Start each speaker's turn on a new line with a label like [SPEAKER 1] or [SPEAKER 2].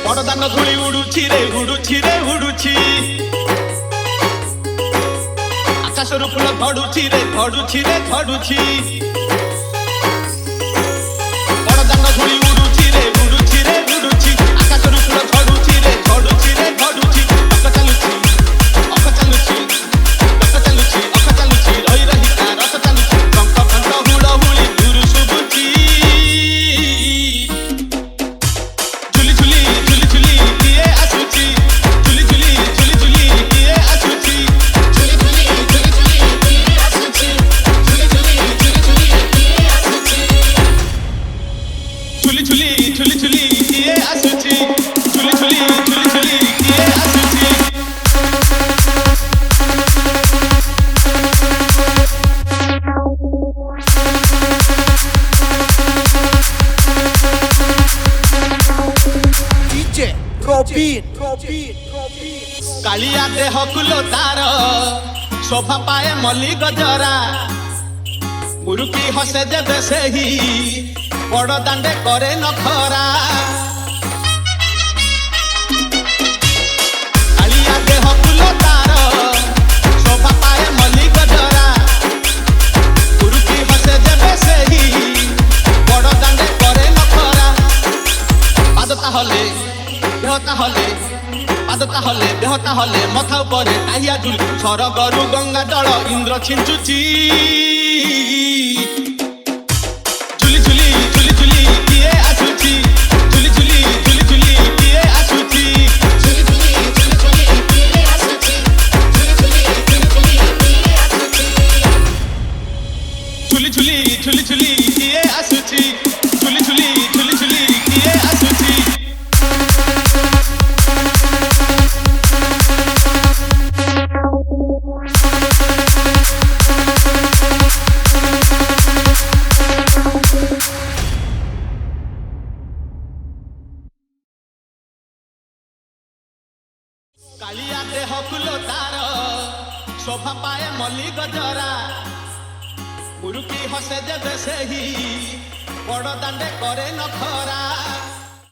[SPEAKER 1] বড়দান ধূলি উড়ুছি রে উড়ুছি রে উড়ুছি আকাশରୁ ফুল ঝড়ୁଛି রে ঝড়ୁଛି রে ঝড়ୁଛି বড়দান ধূলি উড়ুছি রে উড়ুছি রে উড়ুছি আকাশରୁ ফুল ঝড়ୁଛି রে ঝড়ୁଛି রে ঝড়ୁଛି অক চালুছি অক চালুছি অক চালুছি অক চালুছি রই রহি তার রস চালুছি কঙ্ক কণ্ঠ হুড় হুড়ি দূর শুভୁଛି ঝুলি ঝুলি ঝুলি ঝুলি কিଏ ଆସୁଛି ঝুলি ঝুলি ঝুলি ঝুলি কিଏ ଆସୁଛି ঝুলি ঝুলি ঝুলি ঝুলি কিଏ ଆସୁଛି ঝুলি ঝুলি ঝুলি ঝুলি কিଏ ଆସୁଛି ঝুলি ঝুলি ঝুলি ঝুলি কিଏ ଆସୁଛି ঝুলি ঝুলি ঝুলি ঝুলি କିଏ ଆସୁଛି
[SPEAKER 2] DJ Robin
[SPEAKER 1] କାଳିଆ ଦେହ କୁଲ ତାର ଶୋଭା ପାଏ ମଲ୍ଲି ଗଜରା ମୁରୁକି ହସେ ଯେବେ ସେହି ବଡ଼ ଦାଣ୍ଡେ କରେ ନଖରା କାଳିଆ ଦେହ କୁଲ ତାର ଶୋଭା ପାଏ ମଲ୍ଲି ଗଜରା ମୁରୁକି ହସେ ଯେବେ ସେହି ବଡ଼ ଦାଣ୍ଡେ କରେ ନଖରା ପାଦ ତାହଲେ ଦେହ ତାହଲେ ପାଦ ତାହଲେ ଦେହ ତାହଲେ ମଥା ଉପରେ ଟାହିଆ ଝୁଲି ସରଗରୁ ଗଙ୍ଗା ଜଳ ଇନ୍ଦ୍ର ଛିଞ୍ଚୁଛି ଝୁଲି ଝୁଲି ଝୁଲି ଝୁଲି କିଏ ଆସୁଛି ଝୁଲି ଝୁଲି ଝୁଲି ଝୁଲି କିଏ ଆସୁଛି ଝୁଲି ଝୁଲି ଝୁଲି ଝୁଲି କିଏ ଆସୁଛି ଝୁଲି ଝୁଲି ଝୁଲି ଝୁଲି କିଏ ଆସୁଛି ଝୁଲି ଝୁଲି ଝୁଲି ଝୁଲି କିଏ ଆସୁଛି ଝୁଲି ଝୁଲି ଝୁଲି ଝୁଲି କିଏ ଆସୁଛି କାଳିଆ ଦେହ କୁଲ ତାର ଶୋଭା ପାଏ ମଲ୍ଲି ଗଜରା ମୁରୁକି ହସେ ଯେବେ ସେହି ବଡ଼ ଦାଣ୍ଡେ କରେ ନଖରା